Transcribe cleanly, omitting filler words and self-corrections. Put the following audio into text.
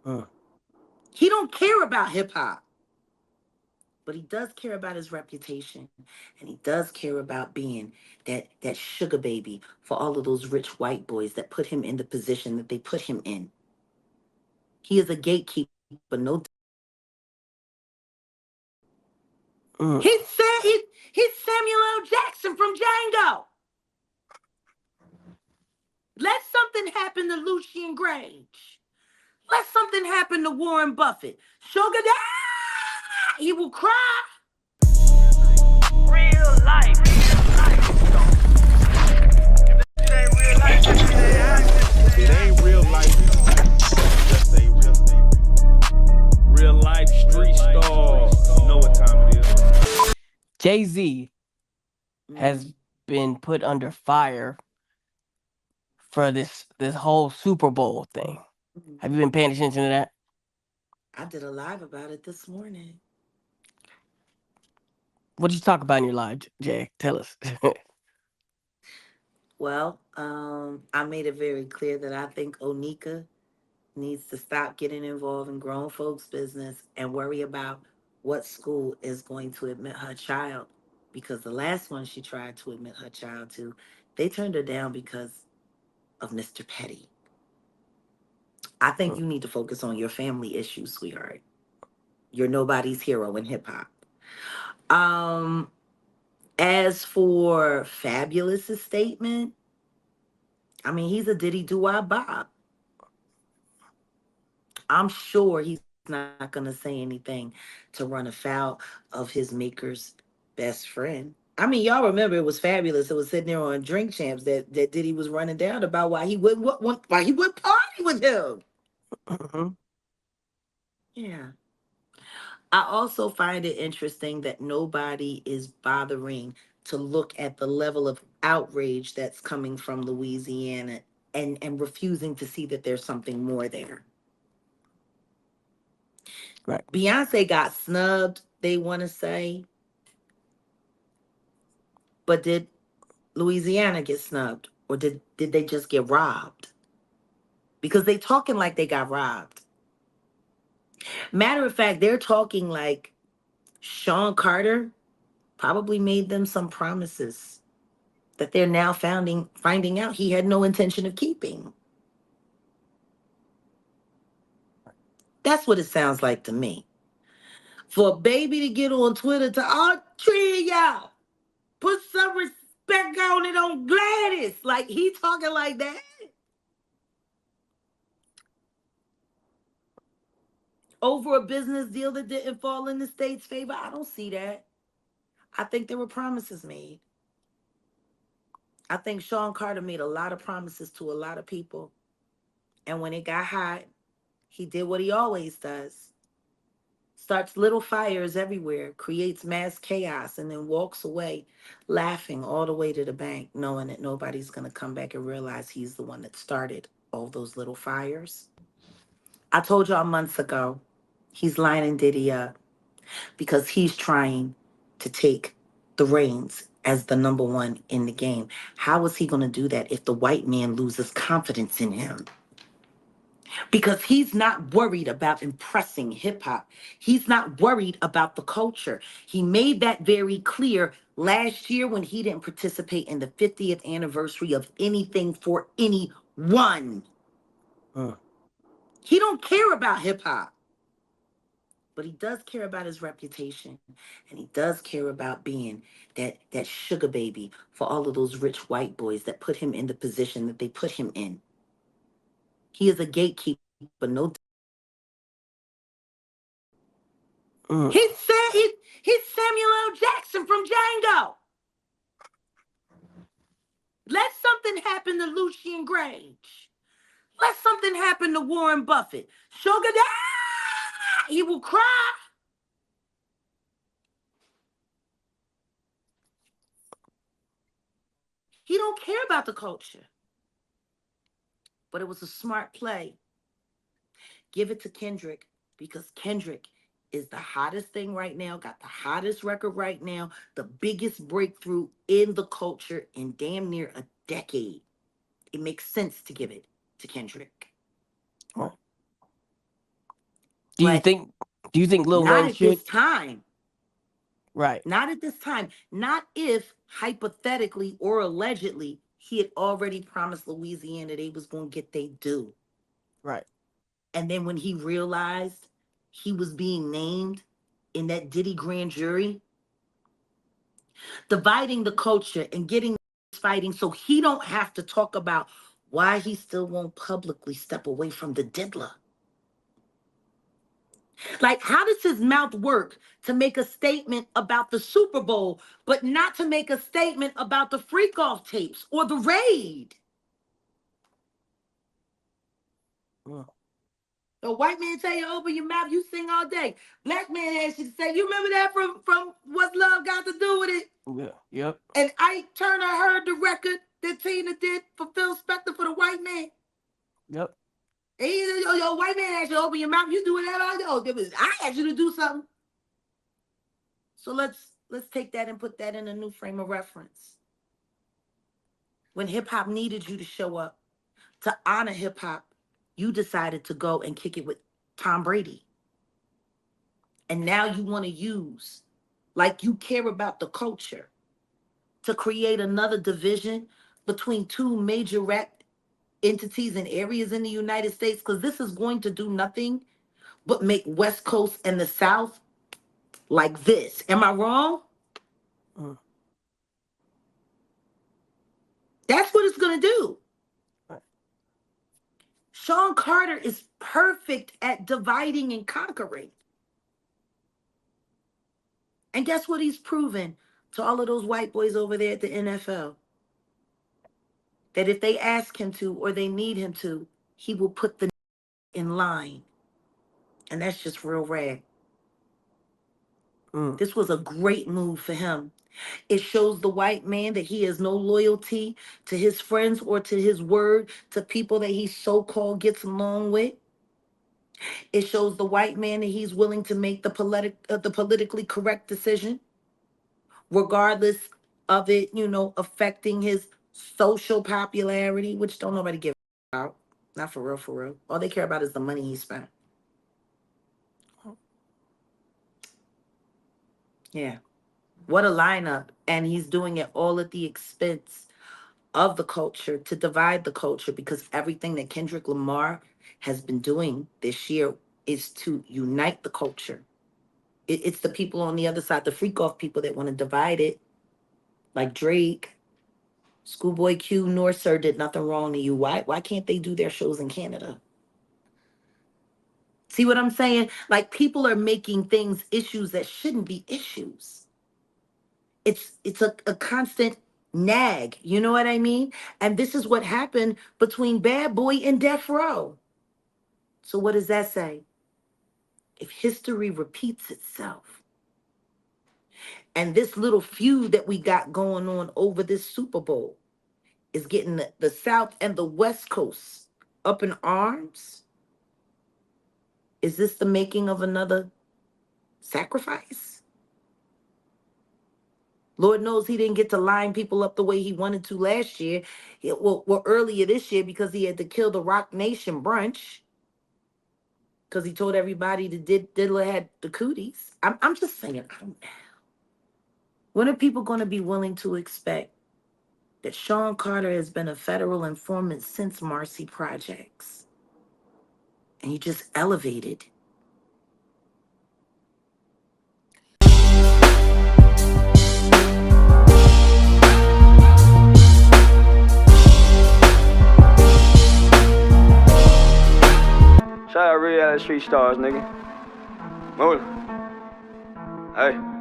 Mm. He don't care about hip hop, but he does care about his reputation, and he does care about being that sugar baby for all of those rich white boys that put him in the position that they put him in. He is a gatekeeper, no. Mm. He's Samuel L. Jackson from Django. Let something happen to Lucien Grainge. Let something happen to Warren Buffett. Sugar Daddy, he will cry. Real life. If it ain't real life, If it ain't real life, just say real life street stars. You know what time it is. Jay-Z has Mm, been put under fire for this whole Super Bowl thing. mm. Have you been paying attention to that? I did a live about it this morning. What did you talk about in your live, Jay? Tell us. Well, I made it very clear that I think Onika needs to stop getting involved in grown folks' business and worry about what school is going to admit her child. Because the last one she tried to admit her child to, they turned her down because of Mr. Petty. I think Mm. you need to focus on your family issues, sweetheart. You're nobody's hero in hip hop. Um, as for Fabulous's statement, I mean, he's a Diddy do Bob. I'm sure he's not going to say anything to run afoul of his maker's best friend. I mean, y'all remember it was Fabulous. It was sitting there on Drink Champs that Diddy was running down about why he would party with him. Mhm. Yeah. I also find it interesting that nobody is bothering to look at the level of outrage that's coming from Louisiana and refusing to see that there's something more there. Right. Beyonce got snubbed, they want to say, but did Louisiana get snubbed or did they just get robbed? Because they talking like they got robbed. Matter of fact, they're talking like Sean Carter probably made them some promises that they're now finding out he had no intention of keeping. That's what it sounds like to me. For a baby to get on Twitter to all three of y'all, put some respect on it on Gladys. Like he talking like that. Over a business deal that didn't fall in the state's favor. I don't see that. I think there were promises made. I think Sean Carter made a lot of promises to a lot of people. And when it got hot, he did what he always does. Starts little fires everywhere, creates mass chaos, and then walks away laughing all the way to the bank, knowing that nobody's going to come back and realize he's the one that started all those little fires. I told y'all months ago, he's lining Diddy up because he's trying to take the reins as the number one in the game. How is he going to do that if the white man loses confidence in him? Because he's not worried about impressing hip hop. He's not worried about the culture. He made that very clear last year when he didn't participate in the 50th anniversary of anything for anyone. Mm. He don't care about hip hop, but he does care about his reputation, and he does care about being that sugar baby for all of those rich white boys that put him in the position that they put him in. He is a gatekeeper, no. Mm. He's Samuel L. Jackson from Django. Let something happen to Lucien Grainge. Let something happen to Warren Buffett. Sugar Daddy, he will cry. He don't care about the culture. But it was a smart play. Give it to Kendrick because Kendrick is the hottest thing right now, got the hottest record right now, the biggest breakthrough in the culture in damn near a decade. It makes sense to give it to Kendrick. Right. Do you But think? Do you think Lil not Wayne at this should? time. Right. Not at this time. Not if hypothetically or allegedly he had already promised Louisiana they was going to get their due. Right. And then when he realized he was being named in that Diddy grand jury, dividing the culture and getting fighting so he don't have to talk about why he still won't publicly step away from the diddler. Like, how does his mouth work to make a statement about the Super Bowl, but not to make a statement about the freak off tapes or the raid? Mm. A white man tell you open your mouth, you sing all day. Black man has you say, you remember that from What's Love Got to Do with It? Yeah. Yep. And Ike Turner heard the record that Tina did for Phil Spector for the white man. Yep. And he said, yo, white man asked you to open your mouth, you do whatever I do. I asked you to do something. So let's take that and put that in a new frame of reference. When hip hop needed you to show up to honor hip hop, you decided to go and kick it with Tom Brady. And now you want to use, like you care about the culture, to create another division between two major rap entities and areas in the United States, because this is going to do nothing but make West Coast and the South like this. Am I wrong? Mm. That's what it's going to do. Right. Sean Carter is perfect at dividing and conquering. And guess what he's proven to all of those white boys over there at the NFL? That if they ask him to or they need him to, he will put the in line. And that's just real rare. Mm. This was a great move for him. It shows the white man that he has no loyalty to his friends or to his word, to people that he so-called gets along with. It shows the white man that he's willing to make the politically correct decision, regardless of it, affecting his social popularity, which don't nobody give about. Not for real, for real. All they care about is the money he spent. Yeah. What a lineup. And he's doing it all at the expense of the culture, to divide the culture, because everything that Kendrick Lamar has been doing this year is to unite the culture. It's the people on the other side, the freak off people, that want to divide it. Like Drake, Schoolboy Q, nor Sir did nothing wrong to you. Why can't they do their shows in Canada? See what I'm saying? Like, people are making things issues that shouldn't be issues. It's a constant nag, you know what I mean? And this is what happened between Bad Boy and Death Row. So what does that say? If history repeats itself, and this little feud that we got going on over this Super Bowl is getting the South and the West Coast up in arms, is this the making of another sacrifice? Lord knows he didn't get to line people up the way he wanted to last year. Well, earlier this year, because he had to kill the Rock Nation brunch. Because he told everybody the Diddler had the cooties. I'm just saying, I don't know. When are people going to be willing to expect that Sean Carter has been a federal informant since Marcy Projects? And he just elevated. Shout out Reallyfe Street Starz, nigga. Move. Hey.